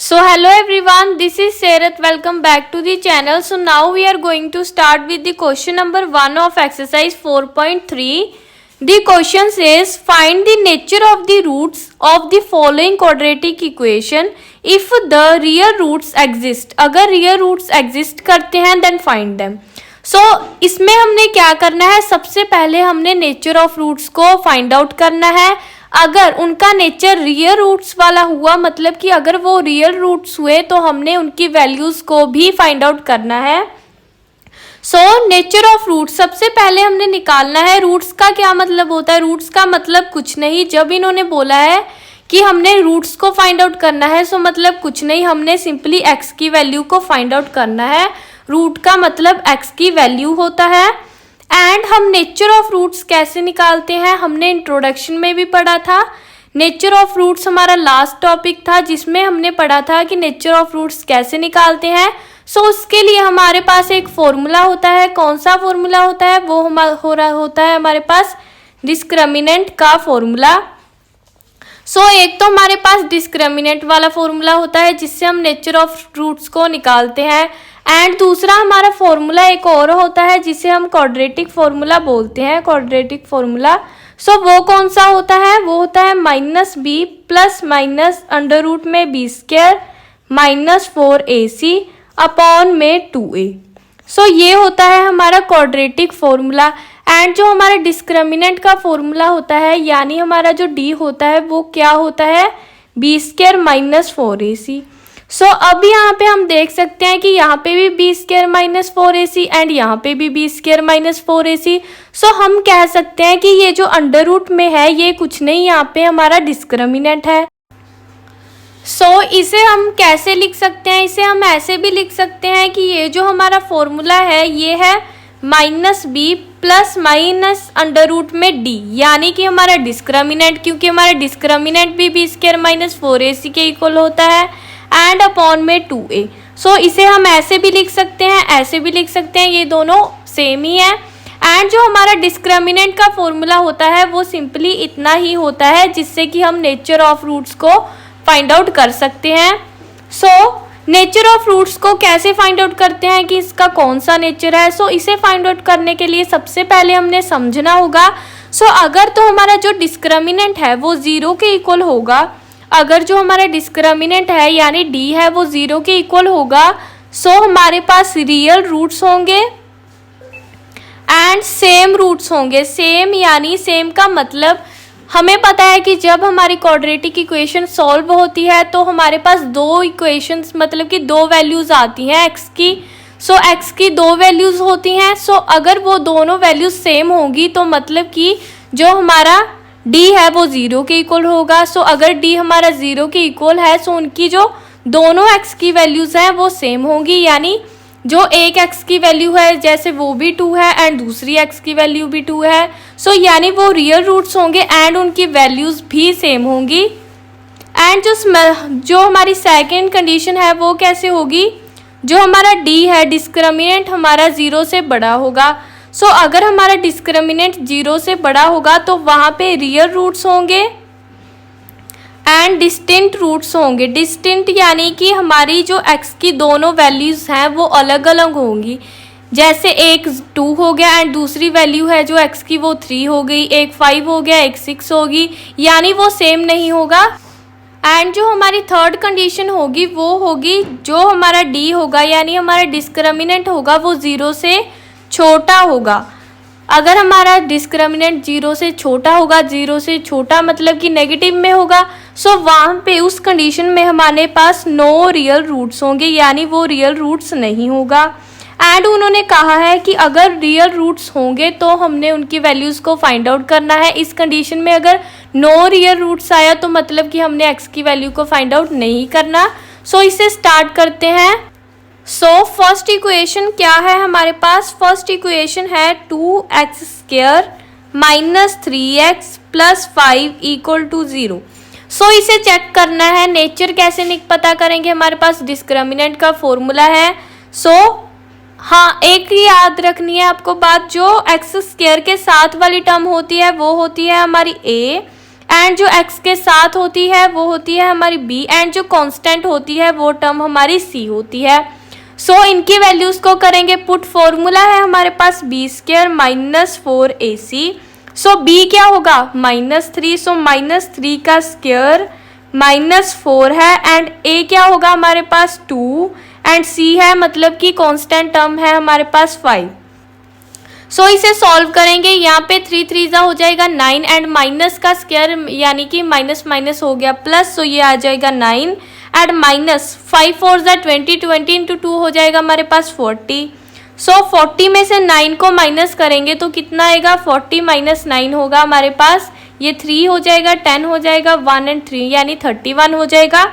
So hello everyone, this is Serath. Welcome back to the channel. So now we are going to start with the question number 1 of exercise 4.3. The question says find the nature of the roots of the following quadratic equation if the real roots exist. अगर real roots exist करते हैं then find them. So इसमें हमने क्या करना है, सबसे पहले हमने नेचर ऑफ रूट्स को फाइंड आउट करना है. अगर उनका नेचर रियल रूट्स वाला हुआ, मतलब कि अगर वो रियल रूट्स हुए तो हमने उनकी वैल्यूज को भी फाइंड आउट करना है. सो नेचर ऑफ रूट्स सबसे पहले हमने निकालना है. रूट्स का क्या मतलब होता है? रूट्स का मतलब कुछ नहीं. जब इन्होंने बोला है कि हमने रूट्स को फाइंड आउट करना है, सो मतलब कुछ नहीं, हमने सिंपली एक्स की वैल्यू को फाइंड आउट करना है. रूट का मतलब एक्स की वैल्यू होता है. एंड हम नेचर ऑफ रूट्स कैसे निकालते हैं, हमने इंट्रोडक्शन में भी पढ़ा था. नेचर ऑफ रूट्स हमारा लास्ट टॉपिक था जिसमें हमने पढ़ा था कि नेचर ऑफ रूट्स कैसे निकालते हैं. सो उसके लिए हमारे पास एक फॉर्मूला होता है. कौन सा फॉर्मूला होता है? वो होता है हमारे पास डिस्क्रिमिनेंट का फॉर्मूला. सो एक तो हमारे पास डिस्क्रिमिनेंट वाला फॉर्मूला होता है जिससे हम नेचर ऑफ रूट्स को निकालते हैं. एंड दूसरा हमारा फॉर्मूला एक और होता है जिसे हम क्वाड्रेटिक फॉर्मूला बोलते हैं. क्वाड्रेटिक फॉर्मूला सो वो कौन सा होता है? वो होता है -b plus minus under root में b square minus 4ac upon में 2a. सो ये होता है हमारा क्वाड्रेटिक फॉर्मूला. एंड जो हमारा डिस्क्रिमिनेंट का फॉर्मूला होता है, यानी हमारा जो d होता है वो क्या होता है? b square minus 4ac. सो अब यहाँ पे हम देख सकते हैं कि यहाँ पे भी b square minus 4ac and यहाँ पे भी b स्क्वायर माइनस 4ac. सो हम कह सकते हैं कि ये जो अंडर रूट में है ये कुछ नहीं, यहाँ पे हमारा डिस्क्रिमिनेंट है. सो इसे हम कैसे लिख सकते हैं? इसे हम ऐसे भी लिख सकते हैं कि ये जो हमारा फॉर्मूला है ये है -b plus minus under root में d, यानी कि हमारा डिस्क्रिमिनेंट, क्योंकि हमारा डिस्क्रिमिनेंट भी b स्क्वायर माइनस 4ac के इक्वल होता है एंड अपॉन में 2a. सो इसे हम ऐसे भी लिख सकते हैं, ऐसे भी लिख सकते हैं, ये दोनों सेम ही है. एंड जो हमारा डिस्क्रिमिनेंट का फॉर्मूला होता है वो सिंपली इतना ही होता है जिससे कि हम नेचर ऑफ रूट्स को फाइंड आउट कर सकते हैं. सो नेचर ऑफ रूट्स को कैसे फाइंड आउट करते हैं कि इसका कौन सा नेचर है? सो इसे फाइंड आउट करने के लिए सबसे पहले हमने समझना होगा. सो अगर तो हमारा जो डिस्क्रिमिनेंट है वो 0 के इक्वल होगा, अगर जो हमारा डिस्क्रिमिनेंट है यानी d है वो 0 के इक्वल होगा, सो हमारे पास रियल रूट्स होंगे एंड सेम रूट्स होंगे. सेम यानी सेम का मतलब हमें पता है कि जब हमारी क्वाड्रेटिक इक्वेशन सॉल्व होती है तो हमारे पास दो इक्वेशंस, मतलब कि दो वैल्यूज आती हैं x की. सो x की दो वैल्यूज होती हैं. सो अगर वो दोनों वैल्यूज सेम होंगी तो मतलब कि जो हमारा d है वो 0 के इक्वल होगा. सो अगर d हमारा 0 के इक्वल है सो उनकी जो दोनों x की वैल्यूज हैं वो सेम होंगी, यानी जो एक x की वैल्यू है जैसे वो भी 2 है एंड दूसरी x की वैल्यू भी 2 है. सो यानी वो रियल रूट्स होंगे एंड उनकी वैल्यूज भी सेम होंगी. एंड जो हमारी सेकेंड कंडीशन है वो कैसे होगी? जो हमारा d है डिस्क्रिमिनेंट हमारा 0 से बड़ा होगा. सो अगर हमारा डिस्क्रिमिनेंट 0 से बड़ा होगा तो वहाँ पे रियल रूट्स होंगे एंड डिस्टिंक्ट रूट्स होंगे. डिस्टिंक्ट यानी कि हमारी जो x की दोनों वैल्यूज हैं वो अलग अलग होंगी. जैसे एक 2 हो गया एंड दूसरी वैल्यू है जो x की वो 3 हो गई, एक 5 हो गया, एक 6 होगी, यानी वो सेम नहीं होगा. एंड जो हमारी थर्ड कंडीशन होगी वो होगी जो हमारा d होगा यानी हमारा डिस्क्रिमिनेंट होगा वो 0 से छोटा होगा. अगर हमारा डिस्क्रिमिनेंट 0 से छोटा होगा, 0 से छोटा मतलब कि नेगेटिव में होगा, सो वहाँ पे उस कंडीशन में हमारे पास नो रियल रूट्स होंगे, यानी वो रियल रूट्स नहीं होगा. एंड उन्होंने कहा है कि अगर रियल रूट्स होंगे तो हमने उनकी वैल्यूज़ को फाइंड आउट करना है. इस कंडीशन में अगर नो रियल रूट्स आया तो मतलब कि हमने एक्स की वैल्यू को फाइंड आउट नहीं करना. सो इसे स्टार्ट करते हैं. सो फर्स्ट इक्वेशन क्या है हमारे पास? फर्स्ट इक्वेशन है 2x square minus 3x plus 5 equal to 0. So इसे चेक करना है. नेचर कैसे पता करेंगे? हमारे पास डिस्क्रिमिनेंट का फॉर्मूला है. सो हाँ, एक ही याद रखनी है आपको बात, जो एक्स स्क्वायर के साथ वाली टर्म होती है वो होती है हमारी a एंड जो x के साथ होती है वो होती है हमारी b, एंड जो कांस्टेंट होती है वो टर्म हमारी c होती है। सो इनकी वैल्यूज को करेंगे पुट। फॉर्मूला है हमारे पास b स्क्वायर माइनस 4ac। सो b क्या होगा -3, सो -3 का स्क्वायर -4 है, एंड a क्या होगा हमारे पास 2, एंड c है मतलब कि कांस्टेंट टर्म है हमारे पास 5। सो इसे सॉल्व करेंगे। यहाँ पे 3 3 हो जाएगा 9, एंड माइनस का स्क्वायर यानी कि माइनस माइनस हो गया प्लस, सो ये आ जाएगा 9, एंड माइनस 5 4 20, 20 इंटू 2 हो जाएगा हमारे पास 40। सो 40 में से 9 को माइनस करेंगे तो कितना आएगा, 40 माइनस 9 होगा हमारे पास, ये 3 हो जाएगा, 10 हो जाएगा, 1 एंड 3 यानी 31 हो जाएगा।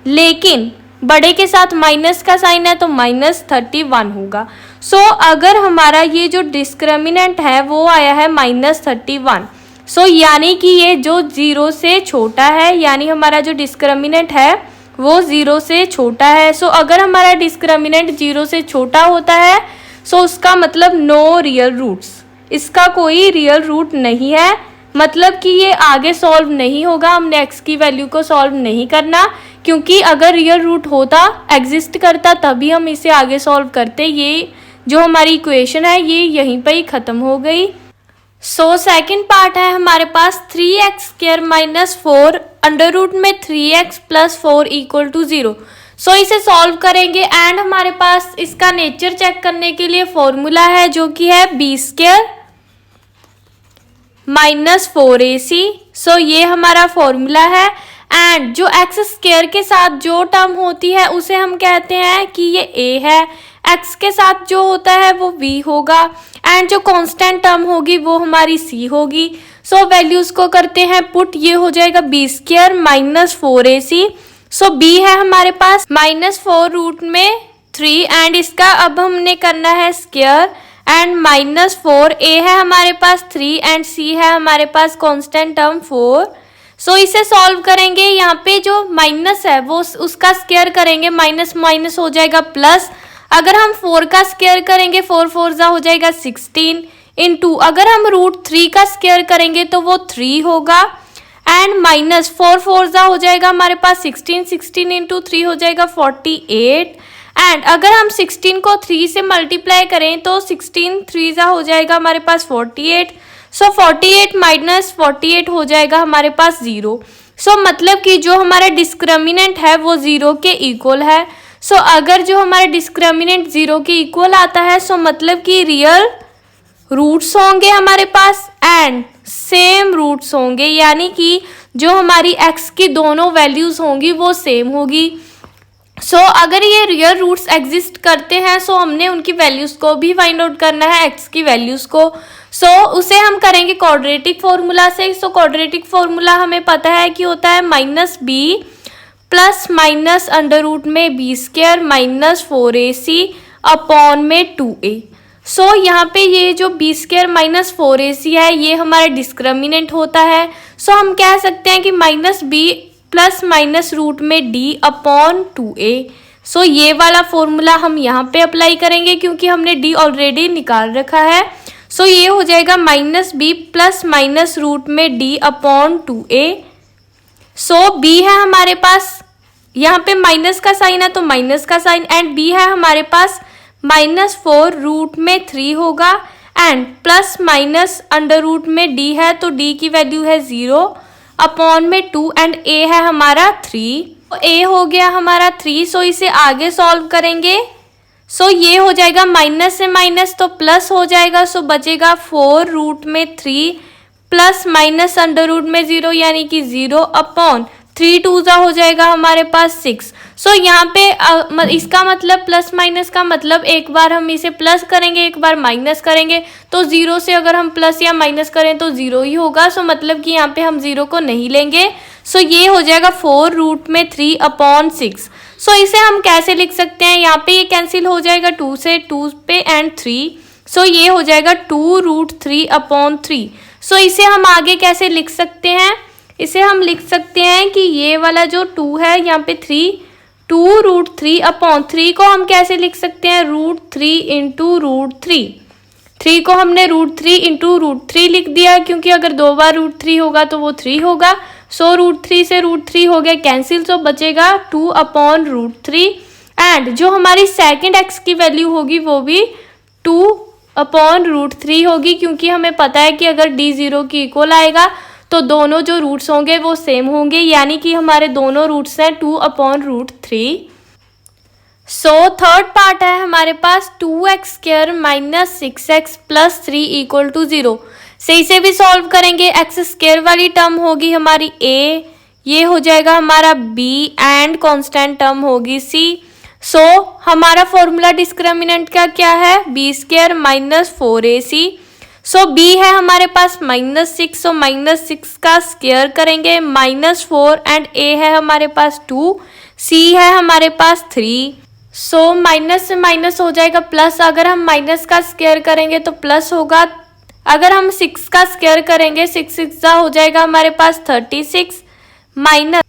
लेकिन बड़े के साथ माइनस का साइन है तो -31 होगा। सो अगर हमारा ये जो डिस्क्रिमिनेंट है वो आया है -31, सो यानी कि ये जो 0 से छोटा है, यानी हमारा जो डिस्क्रिमिनेंट है वो 0 से छोटा है। सो अगर हमारा डिस्क्रिमिनेंट 0 से छोटा होता है सो उसका मतलब नो रियल रूट्स, इसका कोई रियल रूट नहीं है, मतलब कि ये आगे सॉल्व नहीं होगा। हमने x की वैल्यू को सॉल्व नहीं करना, क्योंकि अगर रियल रूट होता, एग्जिस्ट करता, तभी हम इसे आगे सॉल्व करते। ये जो हमारी इक्वेशन है ये यहीं पर ही खत्म हो गई। सो सेकंड पार्ट है हमारे पास 3x square minus 4 under root में 3x plus 4 equal to 0। So इसे सॉल्व करेंगे, एंड हमारे पास इसका नेचर चेक करने के लिए फॉर्मूला है जो कि है b स्क्वायर माइनस 4ac। सो ये हमारा फॉर्मूला है, एंड जो x स्क्वायर के साथ जो टर्म होती है उसे हम कहते हैं कि ये a है, x के साथ जो होता है वो v होगा, एंड जो कांस्टेंट टर्म होगी वो हमारी c होगी। सो वैल्यूज को करते हैं पुट, ये हो जाएगा b स्क्वायर माइनस 4ac। सो b है हमारे पास -4 रूट में 3, एंड इसका अब हमने करना है स्क्वायर, एंड -4 a है हमारे पास 3, एंड c है हमारे पास कांस्टेंट टर्म 4। सो इसे सॉल्व करेंगे। यहाँ पे जो माइनस है वो उसका स्क्वायर करेंगे, माइनस माइनस हो जाएगा प्लस। अगर हम 4 का स्क्वायर करेंगे 4 4 हो जाएगा 16 इंटू, अगर हम √3 का स्क्वायर करेंगे तो वो 3 होगा, एंड माइनस 4 4 हो जाएगा हमारे पास 16, 16 इंटू 3 हो जाएगा 48, एंड अगर हम 16 को 3 से मल्टीप्लाई करें तो 16 3 हो जाएगा हमारे पास 48। सो 48 माइनस 48 हो जाएगा हमारे पास 0। सो मतलब कि जो हमारा डिस्क्रिमिनेंट है वो 0 के इक्वल है। सो अगर जो हमारा डिस्क्रिमिनेंट 0 के इक्वल आता है सो मतलब कि रियल रूट्स होंगे हमारे पास, एंड सेम रूट्स होंगे, यानी कि जो हमारी x की दोनों वैल्यूज होंगी वो सेम होगी। सो अगर ये रियल रूट्स एग्जिस्ट करते हैं सो हमने उनकी वैल्यूज को भी फाइंड आउट करना है, x की वैल्यूज को। सो उसे हम करेंगे क्वाड्रेटिक फॉर्मूला से। सो क्वाड्रेटिक फॉर्मूला हमें पता है कि होता है -b plus minus under root में b square minus 4ac upon में 2a। सो यहाँ पे ये जो b स्क्वायर माइनस 4ac है ये हमारा डिस्क्रिमिनेंट होता है। सो हम कह सकते हैं कि -b प्लस माइनस रूट में d अपॉन 2a। सो ये वाला फॉर्मूला हम यहाँ पे अप्लाई करेंगे क्योंकि हमने d ऑलरेडी निकाल रखा है। सो ये हो जाएगा -b प्लस माइनस रूट में d अपॉन 2a। सो b है हमारे पास, यहाँ पे माइनस का साइन है तो माइनस का साइन, एंड b है हमारे पास -4 रूट में 3 होगा, and plus minus under root में d है तो d की वैल्यू है 0 अपॉन में 2, एंड a है हमारा 3। तो a हो गया हमारा 3। सो इसे आगे सॉल्व करेंगे। सो ये हो जाएगा माइनस से माइनस तो प्लस हो जाएगा, सो बचेगा 4 रूट में 3 प्लस माइनस अंडर रूट में 0 यानी कि 0 अपॉन 3 2 हो जाएगा हमारे पास 6। सो यहाँ पे इसका मतलब प्लस माइनस का मतलब एक बार हम इसे प्लस करेंगे एक बार माइनस करेंगे, तो 0 से अगर हम प्लस या माइनस करें तो 0 ही होगा। सो मतलब कि यहाँ पे हम 0 को नहीं लेंगे। सो ये हो जाएगा 4 रूट में 3 अपॉन 6। सो इसे हम कैसे लिख सकते हैं, यहाँ पे ये कैंसिल हो जाएगा 2 से 2 पे एंड 3। सो ये हो जाएगा 2 रूट 3 अपॉन 3। सो इसे हम आगे कैसे लिख सकते हैं, इसे हम लिख सकते हैं कि ये वाला जो 2 है यहाँ पे 2 रूट 3 अपॉन 3 को हम कैसे लिख सकते हैं, √3 इंटू √3। 3 को हमने √3 इंटू √3 लिख दिया, क्योंकि अगर 2 बार √3 होगा तो वो 3 होगा। सो √3 से √3 हो गया कैंसिल, तो बचेगा 2/√3। एंड जो हमारी सेकंड एक्स की वैल्यू होगी वो भी 2/√3 होगी, क्योंकि हमें पता है कि अगर d 0 की इक्वल आएगा तो दोनों जो रूट्स होंगे वो सेम होंगे, यानी कि हमारे दोनों रूट्स हैं 2/√3। सो थर्ड पार्ट है हमारे पास 2x² - 6x + 3 = 0। से इसे भी सॉल्व करेंगे। x² वाली टर्म होगी हमारी a, ये हो जाएगा हमारा b एंड कांस्टेंट टर्म होगी c। सो हमारा फॉर्मूला डिस्क्रिमिनेंट का क्या है, b² - 4ac। सो b है हमारे पास -6, सो -6 का स्क्वायर करेंगे, -4 एंड a है हमारे पास 2, c है हमारे पास 3। सो माइनस से माइनस हो जाएगा प्लस, अगर हम माइनस का स्क्वायर करेंगे तो प्लस होगा। अगर हम 6 का स्क्वायर करेंगे 6 6 हो जाएगा हमारे पास 36 माइनस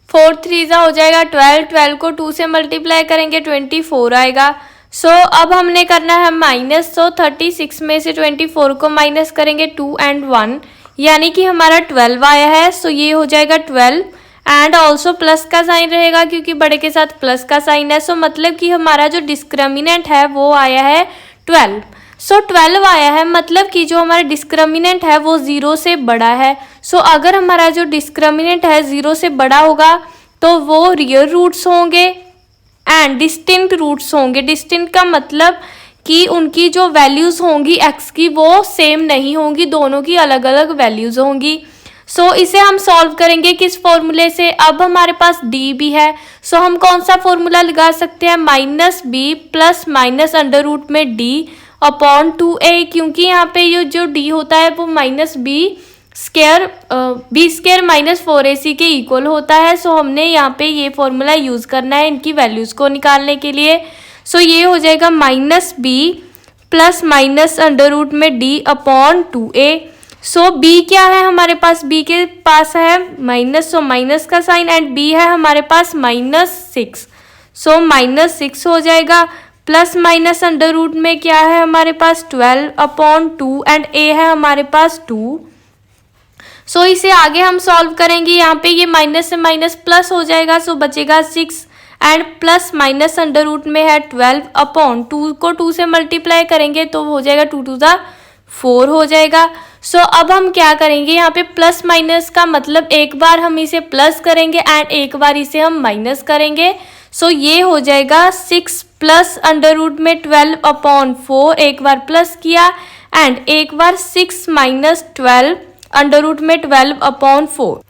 4 3 हो जाएगा 12, 12 को 2 से मल्टीप्लाई करेंगे 24 आएगा। सो अब हमने करना है माइनस, सो 36 में से 24 को माइनस करेंगे 2 एंड 1, यानी कि हमारा 12 आया है। सो ये हो जाएगा 12 एंड ऑल्सो प्लस का साइन रहेगा, क्योंकि बड़े के साथ प्लस का साइन है। सो मतलब कि हमारा जो डिस्क्रिमिनेंट है वो आया है 12। सो 12 आया है, मतलब कि जो हमारा डिस्क्रिमिनेंट है वो 0 से बड़ा है। सो अगर हमारा जो डिस्क्रिमिनेंट है 0 से बड़ा होगा तो वो रियल रूट्स होंगे एंड डिस्टिंक्ट रूट्स होंगे। डिस्टिंक्ट का मतलब कि उनकी जो वैल्यूज होंगी x की वो सेम नहीं होंगी, दोनों की अलग अलग वैल्यूज होंगी। सो इसे हम सॉल्व करेंगे किस फॉर्मूले से। अब हमारे पास d भी है, सो हम कौन सा फॉर्मूला लगा सकते हैं, -b प्लस -√d/2a, क्योंकि यहाँ पे ये जो d होता है वो b² - 4ac के इक्वल होता है। सो हमने यहाँ पे ये फॉर्मूला यूज करना है इनकी वैल्यूज को निकालने के लिए। सो ये हो जाएगा -b प्लस -√d/2a। सो b क्या है हमारे पास, b के पास है माइनस, सो माइनस का साइन, एंड b है हमारे पास -6, सो -6 हो जाएगा। प्लस माइनस अंडर रूट में क्या है हमारे पास 12/2 एंड a है हमारे पास 2। सो इसे आगे हम सॉल्व करेंगे, यहाँ पे ये माइनस से माइनस प्लस हो जाएगा, सो बचेगा 6 and plus minus under root में है 12/2 को 2 से मल्टीप्लाई करेंगे तो हो जाएगा 2 2 4 हो जाएगा। सो अब हम क्या करेंगे, यहाँ पे प्लस माइनस का मतलब एक बार हम इसे प्लस करेंगे एंड एक बार इसे हम माइनस करेंगे। सो ये हो जाएगा 6 प्लस अंडर रूट में 12/4, एक बार प्लस किया एंड एक बार 6 माइनस 12 अंडर रूट में 12/4।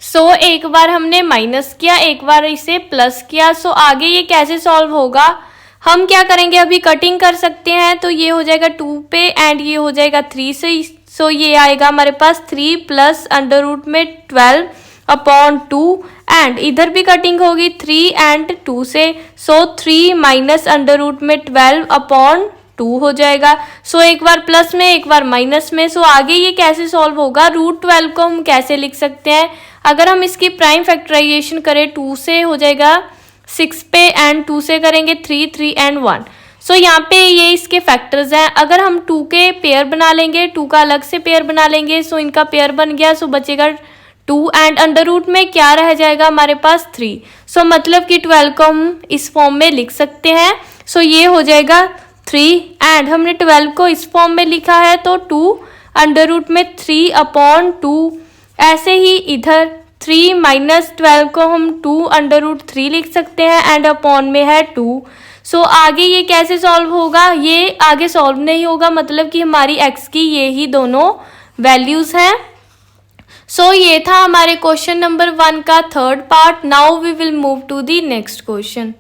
सो एक बार हमने माइनस किया, एक बार इसे प्लस किया। सो आगे ये कैसे सॉल्व होगा, हम क्या करेंगे, अभी कटिंग कर सकते हैं। तो ये हो जाएगा 2 पे एंड ये हो जाएगा 3 से। सो ये आएगा हमारे पास 3 प्लस अंडर रूट में 12/2 एंड इधर भी कटिंग होगी 3 एंड 2 से। सो 3 माइनस अंडर रूट में 12/2 हो जाएगा। सो एक बार प्लस में एक बार माइनस में। सो आगे ये कैसे सॉल्व होगा, √12 को हम कैसे लिख सकते हैं, अगर हम इसकी प्राइम फैक्टराइजेशन करें 2 से हो जाएगा 6 पे एंड 2 से करेंगे 3 3 एंड 1। सो यहाँ पे ये इसके फैक्टर्स हैं। अगर हम 2 के पेयर बना लेंगे, 2 का अलग से पेयर बना लेंगे, सो इनका पेयर बन गया, सो बचेगा 2 एंड अंडर रूट में क्या रह जाएगा हमारे पास 3। सो मतलब कि 12 को हम इस फॉर्म में लिख सकते हैं। सो ये हो जाएगा 3 एंड हमने 12 को इस फॉर्म में लिखा है तो 2 अंडर रूट में 3/2। ऐसे ही इधर 3 माइनस 12 को हम 2 अंडर रूट 3 लिख सकते हैं एंड अपॉन में है 2। सो आगे ये कैसे सॉल्व होगा, ये आगे सॉल्व नहीं होगा, मतलब कि हमारी x की ये ही दोनों वैल्यूज हैं। सो ये था हमारे क्वेश्चन नंबर 1 का third part. Now we will move to the next question.